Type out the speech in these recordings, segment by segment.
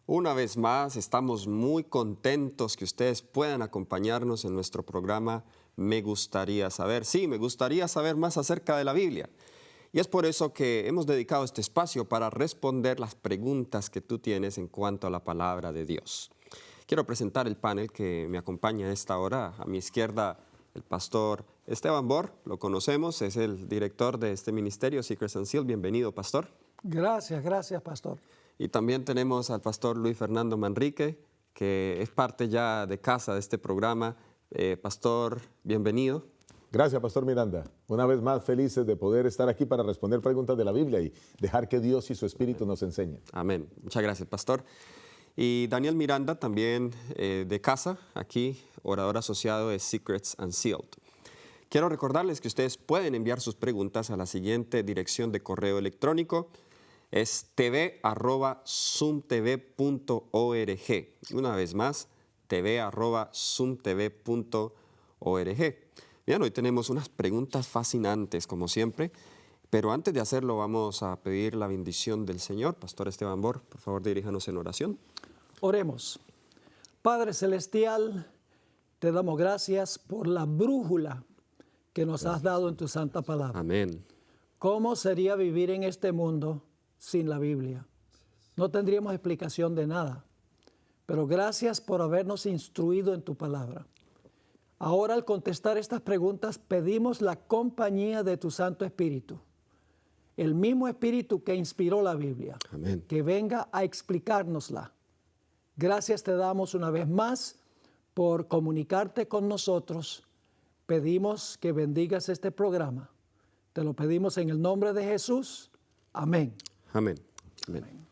Una vez más, estamos muy contentos que ustedes puedan acompañarnos en nuestro programa Me Gustaría Saber. Sí, me gustaría saber más acerca de la Biblia. Y es por eso que hemos dedicado este espacio para responder las preguntas que tú tienes en cuanto a la palabra de Dios. Quiero presentar el panel que me acompaña a esta hora. A mi izquierda, el pastor Esteban Bor, lo conocemos, es el director de este ministerio, Secrets and Seal. Bienvenido, pastor. Gracias, pastor. Y también tenemos al pastor Luis Fernando Manrique, que es parte ya de casa de este programa. Pastor, bienvenido. Gracias, Pastor Miranda. Una vez más, felices de poder estar aquí para responder preguntas de la Biblia y dejar que Dios y su Espíritu nos enseñen. Amén. Muchas gracias, pastor. Y Daniel Miranda, también de casa, aquí, orador asociado de Secrets and Sealed. Quiero recordarles que ustedes pueden enviar sus preguntas a la siguiente dirección de correo electrónico. Es tv@zoomtv.org. Una vez más, tv@zoomtv.org. Bien, hoy tenemos unas preguntas fascinantes, como siempre, pero antes de hacerlo vamos a pedir la bendición del Señor. Pastor Esteban Bor, por favor, diríjanos en oración. Oremos. Padre Celestial, te damos gracias por la brújula que nos has dado en tu santa palabra. Amén. ¿Cómo sería vivir en este mundo sin la Biblia? No tendríamos explicación de nada, pero gracias por habernos instruido en tu palabra. Ahora, al contestar estas preguntas, pedimos la compañía de tu Santo Espíritu, el mismo Espíritu que inspiró la Biblia, Amén. que venga a explicárnosla. Gracias te damos una vez más por comunicarte con nosotros. Pedimos que bendigas este programa. Te lo pedimos en el nombre de Jesús. Amén. Amén. Amén.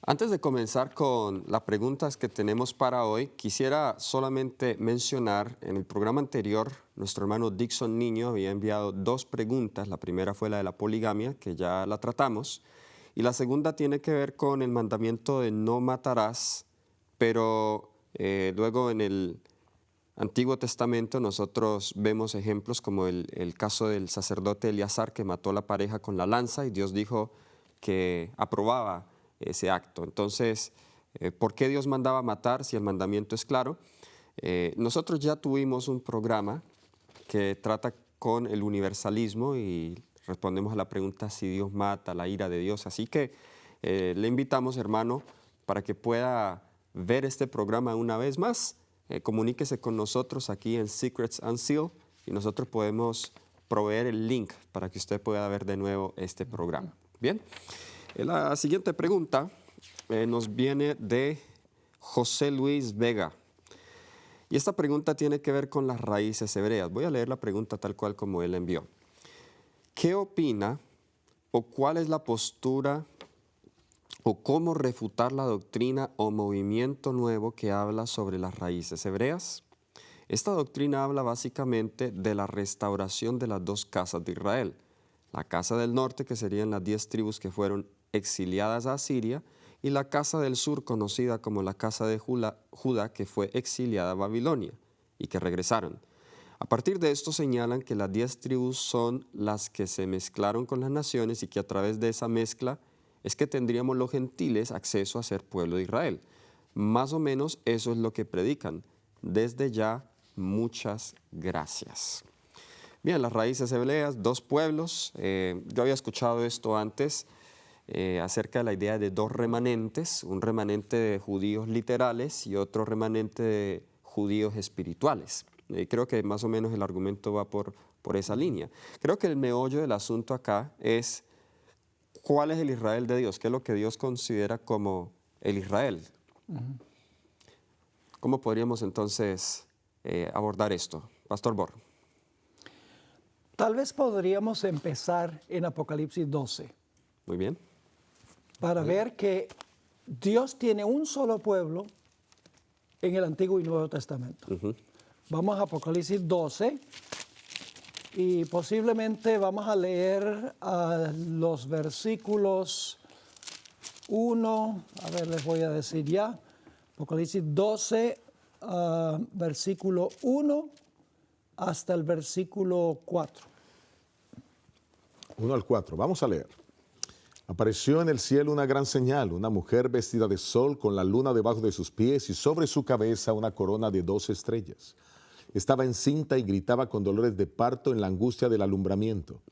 Antes de comenzar con las preguntas que tenemos para hoy, quisiera solamente mencionar, en el programa anterior, nuestro hermano Dixon Niño había enviado 2 preguntas. La primera fue la de la poligamia, que ya la tratamos, y la segunda tiene que ver con el mandamiento de no matarás, pero luego en el Antiguo Testamento nosotros vemos ejemplos como el caso del sacerdote Eleazar, que mató a la pareja con la lanza, y Dios dijo que aprobaba ese acto. Entonces, ¿por qué Dios mandaba matar si el mandamiento es claro? Nosotros ya tuvimos un programa que trata con el universalismo y respondemos a la pregunta si Dios mata, la ira de Dios. Así que le invitamos, hermano, para que pueda ver este programa una vez más. Comuníquese con nosotros aquí en Secrets and Seal y nosotros podemos proveer el link para que usted pueda ver de nuevo este programa. Bien. La siguiente pregunta nos viene de José Luis Vega. Y esta pregunta tiene que ver con las raíces hebreas. Voy a leer la pregunta tal cual como él envió. ¿Qué opina o cuál es la postura o cómo refutar la doctrina o movimiento nuevo que habla sobre las raíces hebreas? Esta doctrina habla básicamente de la restauración de las 2 casas de Israel. La casa del norte, que serían las 10 tribus que fueron exiliadas a Asiria, y la casa del sur, conocida como la casa de Judá, que fue exiliada a Babilonia y que regresaron. A partir de esto señalan que las 10 tribus son las que se mezclaron con las naciones y que a través de esa mezcla es que tendríamos los gentiles acceso a ser pueblo de Israel. Más o menos eso es lo que predican. Desde ya, muchas gracias. Bien, las raíces hebreas, 2 pueblos. Yo había escuchado esto antes acerca de la idea de 2 remanentes, un remanente de judíos literales y otro remanente de judíos espirituales. Creo que más o menos el argumento va por esa línea. Creo que el meollo del asunto acá es cuál es el Israel de Dios, qué es lo que Dios considera como el Israel. ¿Cómo podríamos entonces abordar esto? Pastor Bor. Tal vez podríamos empezar en Apocalipsis 12 Muy bien. para ver que Dios tiene un solo pueblo en el Antiguo y Nuevo Testamento. Vamos a Apocalipsis 12 y posiblemente vamos a leer los versículos 1, a ver, les voy a decir ya, Apocalipsis 12, versículo 1 hasta el versículo 4. 1 al 4. Vamos a leer. Apareció en el cielo una gran señal, una mujer vestida de sol con la luna debajo de sus pies y sobre su cabeza una corona de 12 estrellas. Estaba encinta y gritaba con dolores de parto en la angustia del alumbramiento.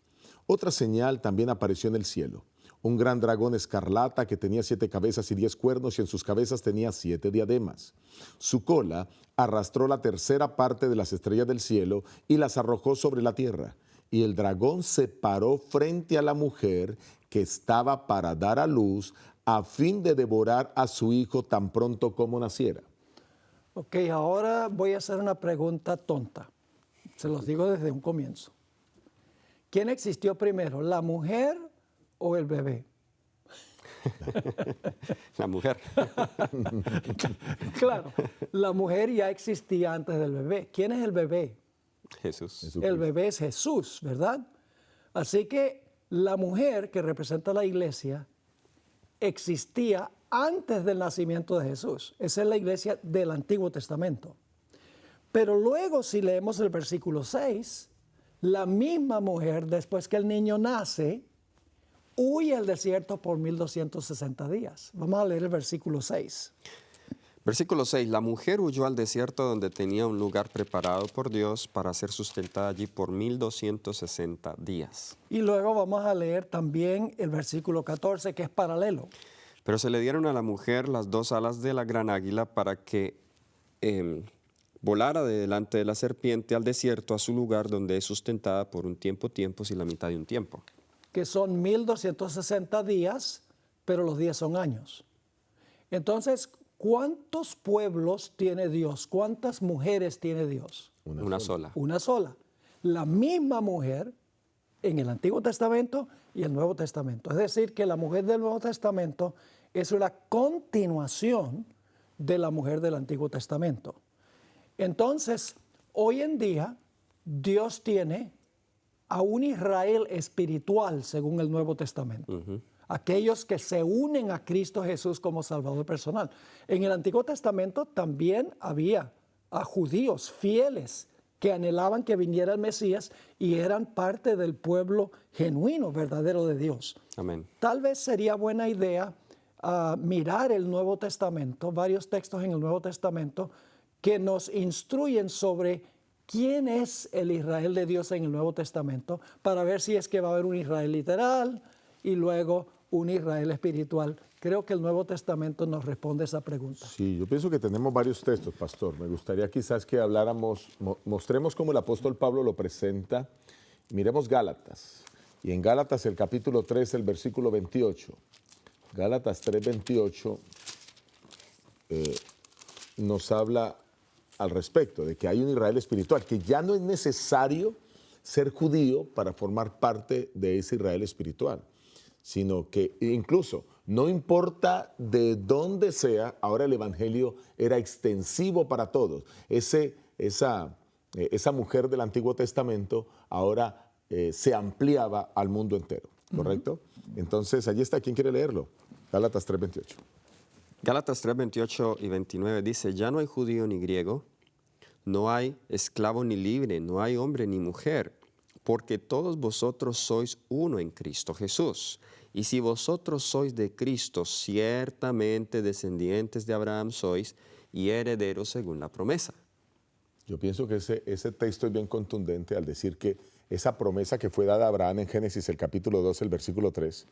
Otra señal también apareció en el cielo. Un gran dragón escarlata que tenía 7 cabezas y 10 cuernos y en sus cabezas tenía 7 diademas. Su cola arrastró la tercera parte de las estrellas del cielo y las arrojó sobre la tierra. Y el dragón se paró frente a la mujer que estaba para dar a luz a fin de devorar a su hijo tan pronto como naciera. Ok, ahora voy a hacer una pregunta tonta. Se los digo desde un comienzo. ¿Quién existió primero, la mujer o el bebé? La mujer. Claro, la mujer ya existía antes del bebé. ¿Quién es el bebé? Jesús. El bebé es Jesús, ¿verdad? Así que la mujer que representa la iglesia existía antes del nacimiento de Jesús. Esa es la iglesia del Antiguo Testamento. Pero luego, si leemos el versículo 6, la misma mujer, después que el niño nace, huye al desierto por 1260 días. Vamos a leer el versículo 6. Versículo 6. La mujer huyó al desierto donde tenía un lugar preparado por Dios para ser sustentada allí por 1260 días. Y luego vamos a leer también el versículo 14, que es paralelo. Pero se le dieron a la mujer las 2 alas de la gran águila para que volara de delante de la serpiente al desierto a su lugar donde es sustentada por un tiempos y la mitad de un tiempo. Que son 1260 días, pero los días son años. Entonces, ¿cuántos pueblos tiene Dios? ¿Cuántas mujeres tiene Dios? Una sola. Una sola. La misma mujer en el Antiguo Testamento y el Nuevo Testamento. Es decir, que la mujer del Nuevo Testamento es una continuación de la mujer del Antiguo Testamento. Entonces, hoy en día, Dios tiene a un Israel espiritual, según el Nuevo Testamento. Aquellos que se unen a Cristo Jesús como Salvador personal. En el Antiguo Testamento también había a judíos fieles que anhelaban que viniera el Mesías y eran parte del pueblo genuino, verdadero de Dios. Amén. Tal vez sería buena idea mirar el Nuevo Testamento, varios textos en el Nuevo Testamento que nos instruyen sobre quién es el Israel de Dios en el Nuevo Testamento, para ver si es que va a haber un Israel literal y luego un Israel espiritual. Creo que el Nuevo Testamento nos responde esa pregunta. Sí, yo pienso que tenemos varios textos, pastor. Me gustaría quizás que habláramos, mostremos cómo el apóstol Pablo lo presenta. Miremos Gálatas. Y en Gálatas el capítulo 3, el versículo 28. Gálatas 3, 28 nos habla al respecto de que hay un Israel espiritual, que ya no es necesario ser judío para formar parte de ese Israel espiritual, sino que incluso no importa de dónde sea, ahora el evangelio era extensivo para todos. Esa mujer del Antiguo Testamento ahora se ampliaba al mundo entero, ¿correcto? Entonces, allí está, ¿quién quiere leerlo? Gálatas 3:28. Gálatas 3, 28 y 29 dice, ya no hay judío ni griego, no hay esclavo ni libre, no hay hombre ni mujer, porque todos vosotros sois uno en Cristo Jesús. Y si vosotros sois de Cristo, ciertamente descendientes de Abraham sois y herederos según la promesa. Yo pienso que ese texto es bien contundente al decir que esa promesa que fue dada a Abraham en Génesis, el capítulo 2, el versículo 3,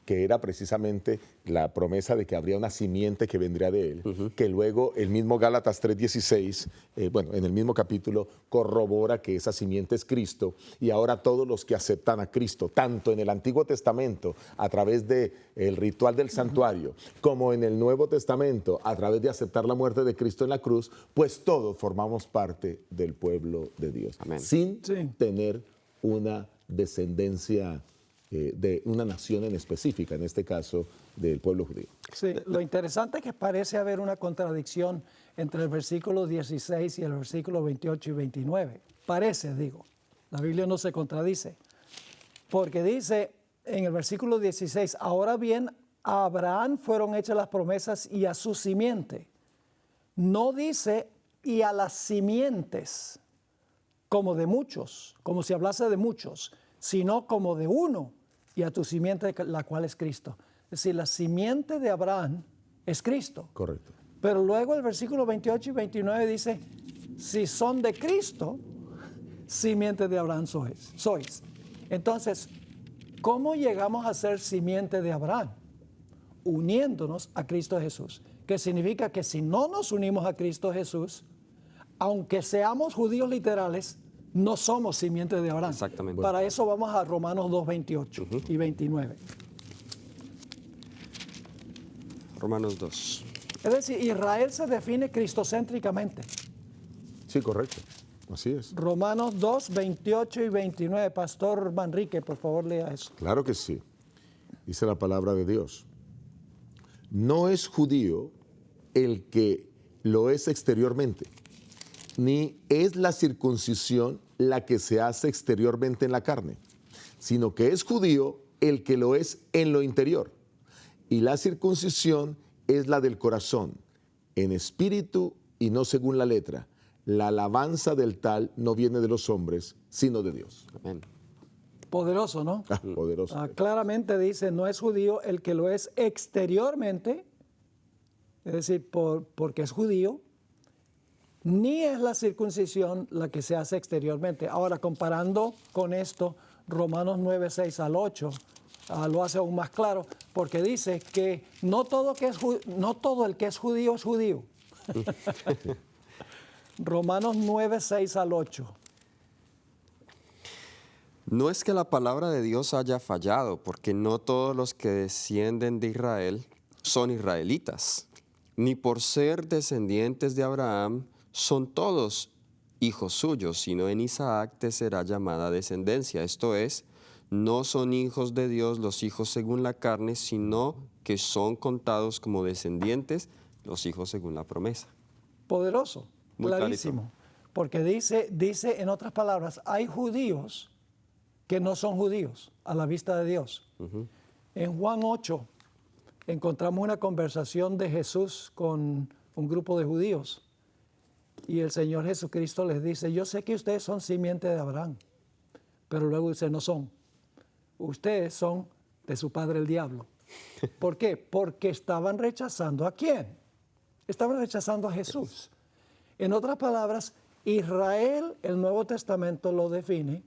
que era precisamente la promesa de que habría una simiente que vendría de él, que luego el mismo Gálatas 3:16, en el mismo capítulo, corrobora que esa simiente es Cristo, y ahora todos los que aceptan a Cristo, tanto en el Antiguo Testamento, a través del ritual del santuario, como en el Nuevo Testamento, a través de aceptar la muerte de Cristo en la cruz, pues todos formamos parte del pueblo de Dios, Amén. sin tener una descendencia de una nación en específica, en este caso del pueblo judío. Sí, lo interesante es que parece haber una contradicción entre el versículo 16 y el versículo 28 y 29. Parece, digo. La Biblia no se contradice. Porque dice en el versículo 16, ahora bien, a Abraham fueron hechas las promesas y a su simiente. No dice y a las simientes, como de muchos, como si hablase de muchos, sino como de uno, y a tu simiente, la cual es Cristo. Es decir, la simiente de Abraham es Cristo. Correcto. Pero luego el versículo 28 y 29 dice, si son de Cristo, simiente de Abraham sois. Entonces, ¿cómo llegamos a ser simiente de Abraham? Uniéndonos a Cristo Jesús. Que significa que si no nos unimos a Cristo Jesús, aunque seamos judíos literales, no somos simiente de Abraham. Exactamente. Para eso vamos a Romanos 2, 28 y 29. Romanos 2. Es decir, Israel se define cristocéntricamente. Sí, correcto. Así es. Romanos 2, 28 y 29. Pastor Manrique, por favor, lea eso. Claro que sí. Dice la palabra de Dios. No es judío el que lo es exteriormente, ni es la circuncisión la que se hace exteriormente en la carne, sino que es judío el que lo es en lo interior. Y la circuncisión es la del corazón, en espíritu y no según la letra. La alabanza del tal no viene de los hombres, sino de Dios. Amén. Poderoso, ¿no? Poderoso. Claramente dice, no es judío el que lo es exteriormente, es decir, porque es judío, ni es la circuncisión la que se hace exteriormente. Ahora, comparando con esto, Romanos 9, 6 al 8, lo hace aún más claro, porque dice que no todo el que es judío es judío. Romanos 9, 6 al 8. No es que la palabra de Dios haya fallado, porque no todos los que descienden de Israel son israelitas, ni por ser descendientes de Abraham son todos hijos suyos, sino en Isaac te será llamada descendencia. Esto es, no son hijos de Dios los hijos según la carne, sino que son contados como descendientes los hijos según la promesa. Poderoso, Muy clarísimo. Porque dice en otras palabras, hay judíos que no son judíos a la vista de Dios. En Juan 8 encontramos una conversación de Jesús con un grupo de judíos y el Señor Jesucristo les dice, yo sé que ustedes son simiente de Abraham, pero luego dice, no son. Ustedes son de su padre el diablo. ¿Por qué? Porque estaban rechazando ¿a quién? Estaban rechazando a Jesús. En otras palabras, Israel, el Nuevo Testamento lo define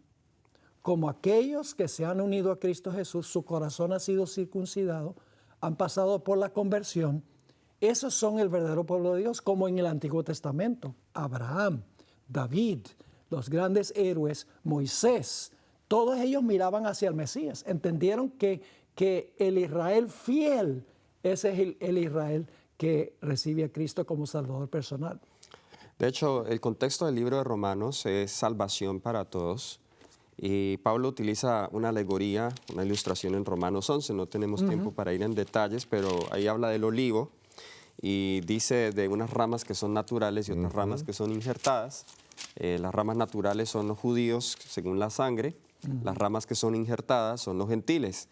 como aquellos que se han unido a Cristo Jesús, su corazón ha sido circuncidado, han pasado por la conversión. Esos son el verdadero pueblo de Dios, como en el Antiguo Testamento. Abraham, David, los grandes héroes, Moisés, todos ellos miraban hacia el Mesías. Entendieron que el Israel fiel, ese es el Israel que recibe a Cristo como Salvador personal. De hecho, el contexto del libro de Romanos es salvación para todos. Y Pablo utiliza una alegoría, una ilustración en Romanos 11. No tenemos tiempo para ir en detalles, pero ahí habla del olivo y dice de unas ramas que son naturales y otras ramas que son injertadas. Las ramas naturales son los judíos según la sangre, las ramas que son injertadas son los gentiles.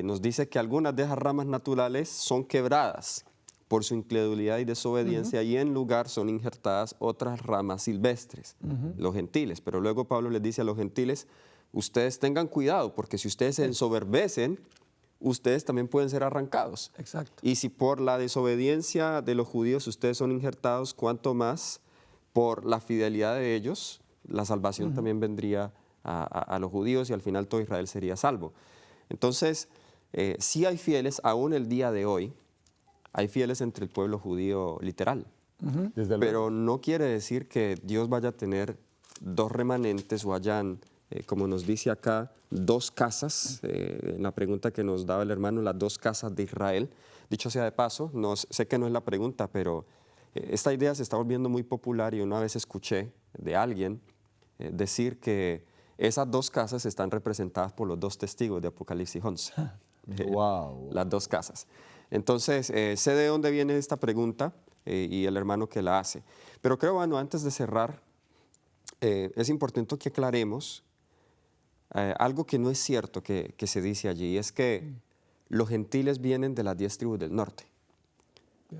Nos dice que algunas de esas ramas naturales son quebradas por su incredulidad y desobediencia y en lugar son injertadas otras ramas silvestres, los gentiles. Pero luego Pablo les dice a los gentiles, ustedes tengan cuidado porque si ustedes se ensoberbecen, ustedes también pueden ser arrancados. Exacto. Y si por la desobediencia de los judíos ustedes son injertados, cuanto más por la fidelidad de ellos, la salvación también vendría a los judíos y al final todo Israel sería salvo. Entonces, sí hay fieles aún el día de hoy, hay fieles entre el pueblo judío literal, pero no quiere decir que Dios vaya a tener dos remanentes o hayan, como nos dice acá, dos casas, en la pregunta que nos daba el hermano, las dos casas de Israel. Dicho sea de paso, sé que no es la pregunta, pero esta idea se está volviendo muy popular y una vez escuché de alguien decir que esas dos casas están representadas por los dos testigos de Apocalipsis 11. Wow. Las dos casas. Entonces, sé de dónde viene esta pregunta y el hermano que la hace. Pero creo, bueno, antes de cerrar, es importante que aclaremos algo que no es cierto que se dice allí, y es que los gentiles vienen de las 10 tribus del norte.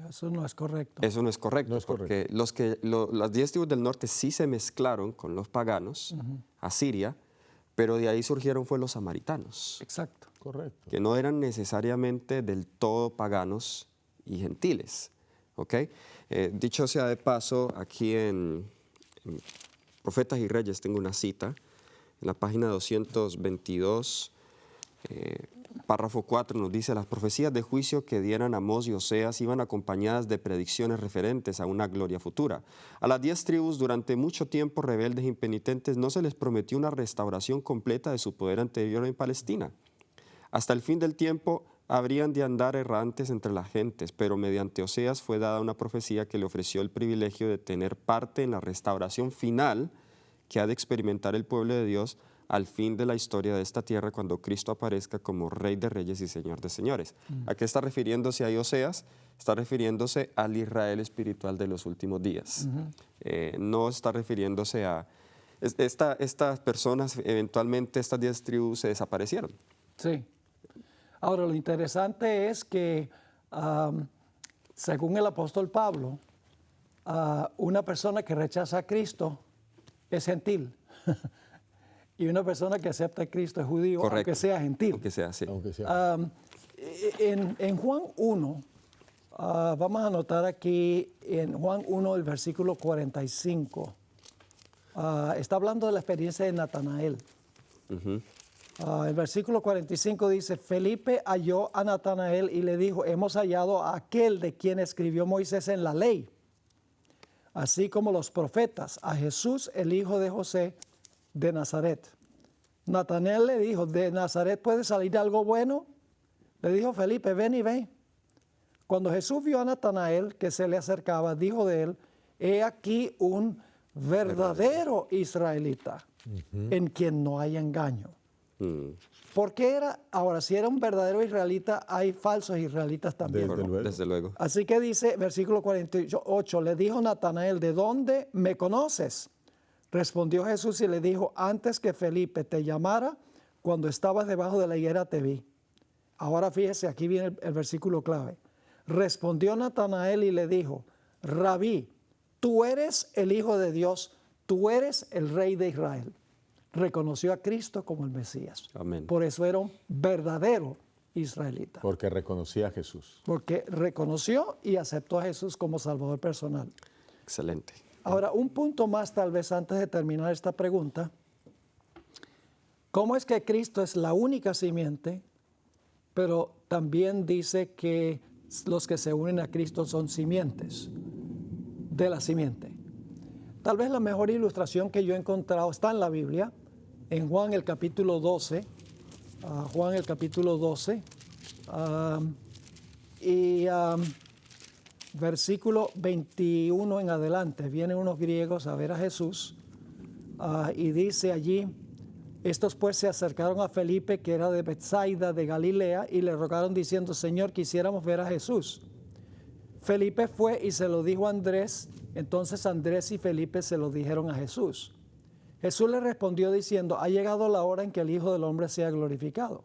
Eso no es correcto. Eso no es correcto, No es porque las 10 tribus del norte sí se mezclaron con los paganos, a Siria, pero de ahí surgieron fue los samaritanos. Exacto. Correcto. que no eran necesariamente del todo paganos y gentiles. ¿Ok? Dicho sea de paso, aquí en Profetas y Reyes tengo una cita, en la página 222, párrafo 4 nos dice: las profecías de juicio que dieran Amós y Oseas iban acompañadas de predicciones referentes a una gloria futura. A las 10 tribus, durante mucho tiempo rebeldes e impenitentes, no se les prometió una restauración completa de su poder anterior en Palestina. Hasta el fin del tiempo habrían de andar errantes entre las gentes, pero mediante Oseas fue dada una profecía que le ofreció el privilegio de tener parte en la restauración final que ha de experimentar el pueblo de Dios al fin de la historia de esta tierra, cuando Cristo aparezca como Rey de Reyes y Señor de Señores. ¿A qué está refiriéndose ahí Oseas? Está refiriéndose al Israel espiritual de los últimos días. No está refiriéndose a... Estas personas, eventualmente estas 10 tribus se desaparecieron. Sí. Ahora, lo interesante es que, según el apóstol Pablo, una persona que rechaza a Cristo es gentil. Y una persona que acepta a Cristo es judío, Correcto. aunque sea gentil. Aunque sea así. Aunque sea. En Juan 1, vamos a anotar aquí en Juan 1, el versículo 45, está hablando de la experiencia de Natanael. El versículo 45 dice: Felipe halló a Natanael y le dijo: hemos hallado a aquel de quien escribió Moisés en la ley, así como los profetas, a Jesús, el hijo de José de Nazaret. Natanael le dijo: ¿de Nazaret puede salir algo bueno? Le dijo Felipe: ven y ve. Cuando Jesús vio a Natanael que se le acercaba, dijo de él: he aquí un verdadero israelita, en quien no hay engaño. ¿Por qué era? Ahora, si era un verdadero israelita, hay falsos israelitas también. Desde luego. Así que dice, versículo 48, le dijo Natanael: ¿de dónde me conoces? Respondió Jesús y le dijo: antes que Felipe te llamara, cuando estabas debajo de la higuera te vi. Ahora fíjese, aquí viene el versículo clave. Respondió Natanael y le dijo: Rabí, tú eres el Hijo de Dios, tú eres el Rey de Israel. Reconoció a Cristo como el Mesías. Amén. Por eso era un verdadero israelita. Porque reconocía a Jesús. Porque reconoció y aceptó a Jesús como Salvador personal. Excelente. Ahora, un punto más tal vez antes de terminar esta pregunta. ¿Cómo es que Cristo es la única simiente, pero también dice que los que se unen a Cristo son simientes de la simiente? Tal vez la mejor ilustración que yo he encontrado está en la Biblia, en Juan el capítulo 12, Juan el capítulo 12, versículo 21 en adelante. Vienen unos griegos a ver a Jesús y dice allí: estos pues se acercaron a Felipe, que era de Betsaida de Galilea, y le rogaron diciendo: Señor, quisiéramos ver a Jesús. Felipe fue y se lo dijo a Andrés. Entonces Andrés y Felipe se lo dijeron a Jesús. Jesús le respondió diciendo: ha llegado la hora en que el Hijo del Hombre sea glorificado.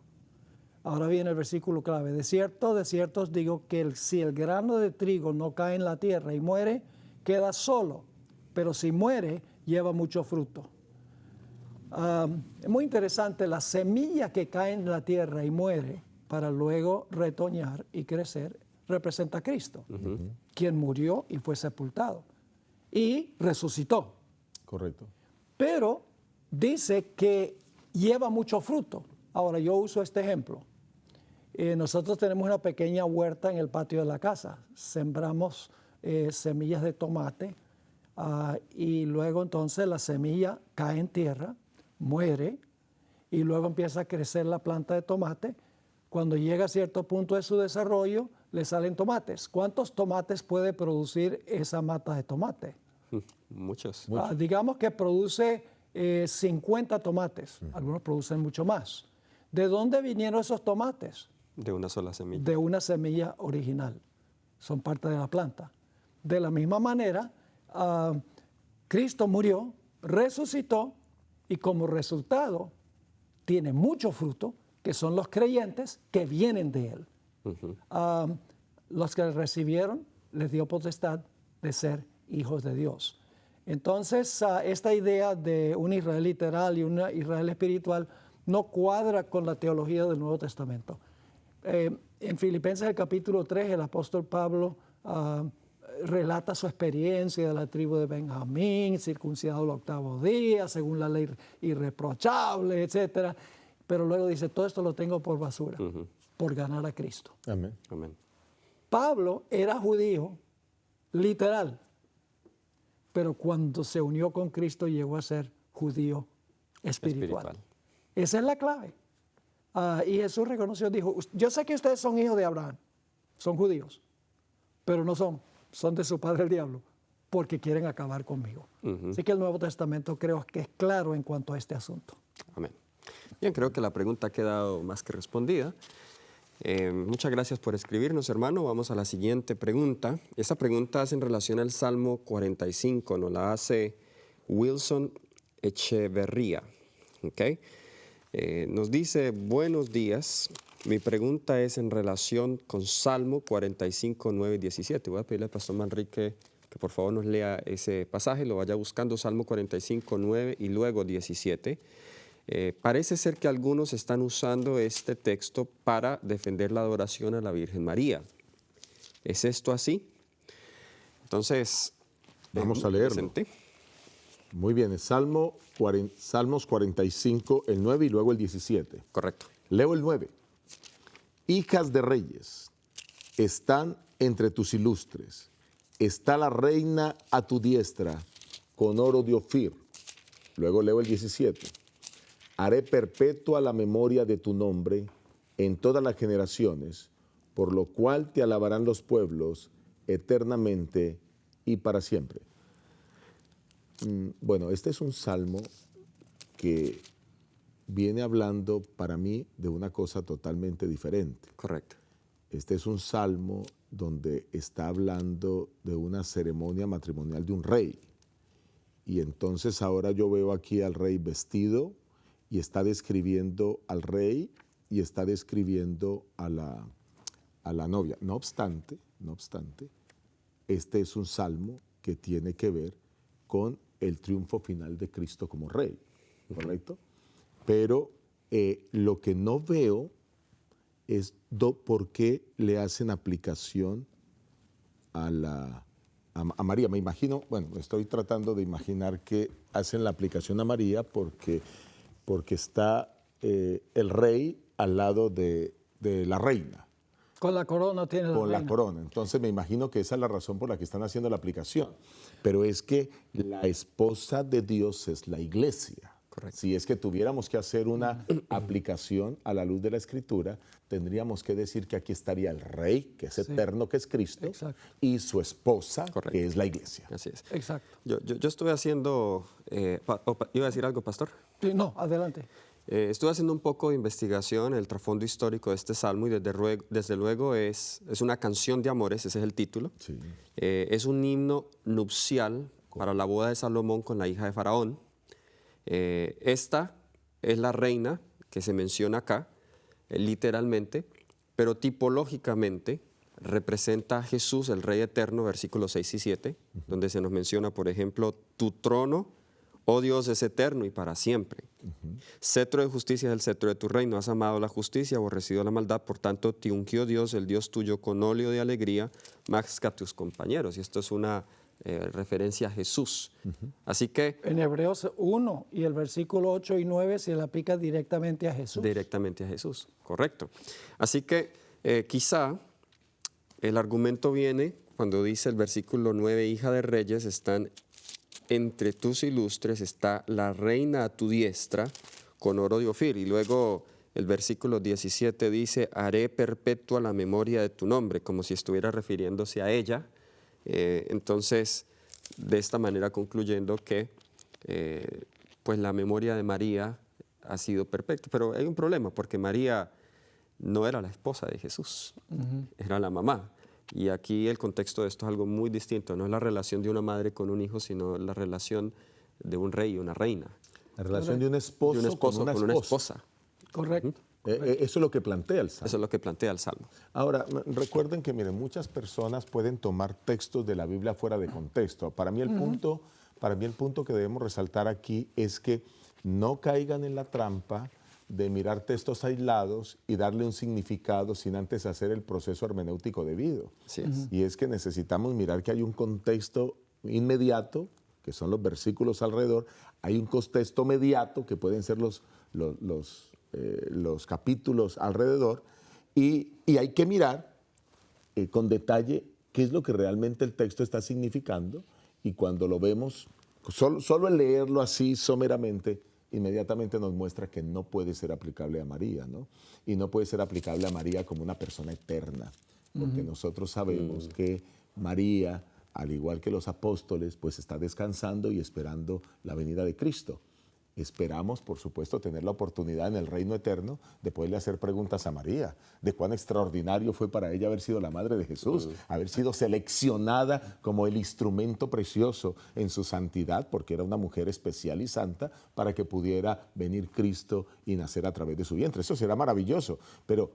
Ahora viene el versículo clave. De cierto os digo que si el grano de trigo no cae en la tierra y muere, queda solo, pero si muere, lleva mucho fruto. Es muy interesante, la semilla que cae en la tierra y muere para luego retoñar y crecer, representa a Cristo, quien murió y fue sepultado y resucitó. Correcto. Pero dice que lleva mucho fruto. Ahora, yo uso este ejemplo. Nosotros tenemos una pequeña huerta en el patio de la casa. Sembramos semillas de tomate y luego entonces la semilla cae en tierra, muere y luego empieza a crecer la planta de tomate. Cuando llega a cierto punto de su desarrollo, le salen tomates. ¿Cuántos tomates puede producir esa mata de tomate? Muchos. Digamos que produce 50 tomates. Algunos producen mucho más. ¿De dónde vinieron esos tomates? De una sola semilla. De una semilla original. Son parte de la planta. De la misma manera, Cristo murió, resucitó y como resultado tiene mucho fruto, que son los creyentes que vienen de él. Los que le recibieron les dio potestad de ser hijos de Dios. Entonces, esta idea de un Israel literal y un Israel espiritual no cuadra con la teología del Nuevo Testamento. En Filipenses el capítulo 3, el apóstol Pablo relata su experiencia de la tribu de Benjamín, circuncidado el 8º día, según la ley irreprochable, etc. Pero luego dice, todo esto lo tengo por basura, por ganar a Cristo. Amén. Amén. Pablo era judío, literal, pero cuando se unió con Cristo llegó a ser judío espiritual. Esa es la clave. Y Jesús reconoció, dijo, yo sé que ustedes son hijos de Abraham, son judíos, pero no son de su padre el diablo, porque quieren acabar conmigo. Así que el Nuevo Testamento creo que es claro en cuanto a este asunto. Amén. Bien, creo que la pregunta ha quedado más que respondida. Muchas gracias por escribirnos, hermano. Vamos a la siguiente pregunta. Esa pregunta es en relación al Salmo 45. Nos la hace Wilson Echeverría. ¿Okay? Nos dice, buenos días. Mi pregunta es en relación con Salmo 45, 9 y 17. Voy a pedirle al pastor Manrique que por favor nos lea ese pasaje, lo vaya buscando, Salmo 45, 9 y luego 17. Parece ser que algunos están usando este texto para defender la adoración a la Virgen María. ¿Es esto así? Entonces, vamos a leerlo. presente. Muy bien, Salmos 45, el 9 y luego el 17. Correcto. Leo el 9. Hijas de reyes, están entre tus ilustres. Está la reina a tu diestra, con oro de Ofir. Luego leo el 17. Haré perpetua la memoria de tu nombre en todas las generaciones, por lo cual te alabarán los pueblos eternamente y para siempre. Bueno, este es un salmo que viene hablando para mí de una cosa totalmente diferente. Correcto. Este es un salmo donde está hablando de una ceremonia matrimonial de un rey. Y entonces ahora yo veo aquí al rey vestido y está describiendo al rey y está describiendo a la novia. No obstante, este es un salmo que tiene que ver con el triunfo final de Cristo como rey, ¿correcto? Pero lo que no veo es por qué le hacen aplicación a María. Me imagino, bueno, estoy tratando de imaginar que hacen la aplicación a María porque está el rey al lado de la reina. Con la corona tiene la Con reina. la corona. Entonces me imagino que esa es la razón por la que están haciendo la aplicación. Pero es que la esposa de Dios es la iglesia. Correcto. Si es que tuviéramos que hacer una aplicación a la luz de la Escritura, tendríamos que decir que aquí estaría el rey, que es eterno, que es Cristo, Exacto. y su esposa, Correcto. que es la iglesia. Así es. Exacto. Yo estuve haciendo, ¿iba a decir algo, pastor? Sí, no, adelante. Estuve haciendo un poco de investigación en el trasfondo histórico de este salmo y desde luego es una canción de amores, ese es el título. Sí. Es un himno nupcial para la boda de Salomón con la hija de Faraón. Esta es la reina que se menciona acá, literalmente, pero tipológicamente representa a Jesús, el Rey Eterno, versículos 6 y 7, donde se nos menciona, por ejemplo, tu trono, oh Dios, es eterno y para siempre. Cetro de justicia es el cetro de tu reino. Has amado la justicia, aborrecido la maldad. Por tanto, te ungió Dios, el Dios tuyo, con óleo de alegría, más que a tus compañeros. Y esto es una referencia a Jesús. Así que... En Hebreos 1 y el versículo 8 y 9 se le aplica directamente a Jesús. Directamente a Jesús, correcto. Así que quizá el argumento viene cuando dice el versículo 9, hija de reyes, están entre tus ilustres, está la reina a tu diestra con oro de Ofir. Y luego el versículo 17 dice, haré perpetua la memoria de tu nombre, como si estuviera refiriéndose a ella. Entonces, de esta manera concluyendo que pues la memoria de María ha sido perfecta. Pero hay un problema, porque María no era la esposa de Jesús, era la mamá. Y aquí el contexto de esto es algo muy distinto. No es la relación de una madre con un hijo, sino la relación de un rey y una reina. La relación de un esposo, con una esposa. Correcto. Eso es lo que plantea el Salmo. Eso es lo que plantea el Salmo. Ahora, recuerden que, miren, muchas personas pueden tomar textos de la Biblia fuera de contexto. Para mí el punto que debemos resaltar aquí es que no caigan en la trampa de mirar textos aislados y darle un significado sin antes hacer el proceso hermenéutico debido. Así es. Y es que necesitamos mirar que hay un contexto inmediato, que son los versículos alrededor, hay un contexto mediato, que pueden ser los capítulos alrededor, y hay que mirar con detalle qué es lo que realmente el texto está significando, y cuando lo vemos, solo el leerlo así someramente, inmediatamente nos muestra que no puede ser aplicable a María, ¿no? Y no puede ser aplicable a María como una persona eterna, porque nosotros sabemos que María, al igual que los apóstoles, pues está descansando y esperando la venida de Cristo. Esperamos, por supuesto, tener la oportunidad en el reino eterno de poderle hacer preguntas a María, de cuán extraordinario fue para ella haber sido la madre de Jesús, haber sido seleccionada como el instrumento precioso en su santidad, porque era una mujer especial y santa, para que pudiera venir Cristo y nacer a través de su vientre. Eso será maravilloso, pero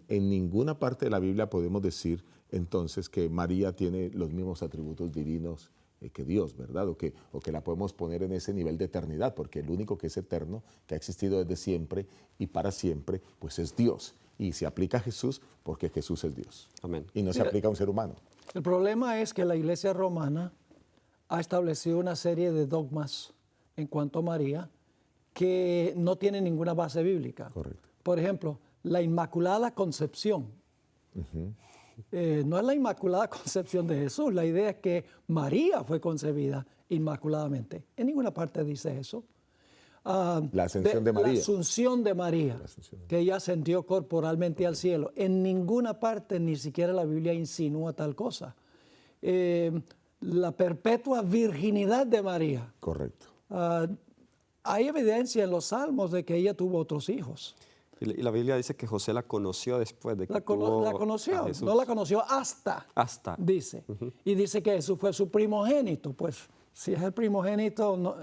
en ninguna parte de la Biblia podemos decir entonces que María tiene los mismos atributos divinos que Dios, ¿verdad? O que la podemos poner en ese nivel de eternidad, porque el único que es eterno, que ha existido desde siempre y para siempre, pues es Dios. Y se aplica a Jesús porque Jesús es Dios. Amén. Y no se aplica a un ser humano. El problema es que la Iglesia romana ha establecido una serie de dogmas en cuanto a María que no tienen ninguna base bíblica. Correcto. Por ejemplo, la Inmaculada Concepción. No es la Inmaculada Concepción de Jesús. La idea es que María fue concebida inmaculadamente. En ninguna parte dice eso. La ascensión de María. La asunción de María, que ella ascendió corporalmente al cielo. En ninguna parte, ni siquiera la Biblia insinúa tal cosa. La perpetua virginidad de María. Correcto. Hay evidencia en los Salmos de que ella tuvo otros hijos. Y la Biblia dice que José la conoció después de que La conoció, no la conoció hasta, dice. Y dice que Jesús fue su primogénito. Pues si es el primogénito, no,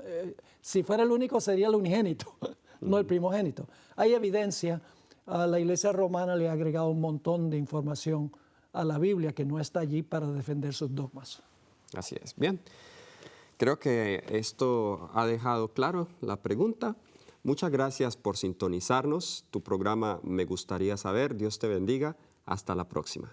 si fuera el único sería el unigénito, no el primogénito. Hay evidencia, la Iglesia romana le ha agregado un montón de información a la Biblia que no está allí para defender sus dogmas. Así es. Bien, creo que esto ha dejado claro la pregunta. Muchas gracias por sintonizarnos. Tu programa Me Gustaría Saber. Dios te bendiga. Hasta la próxima.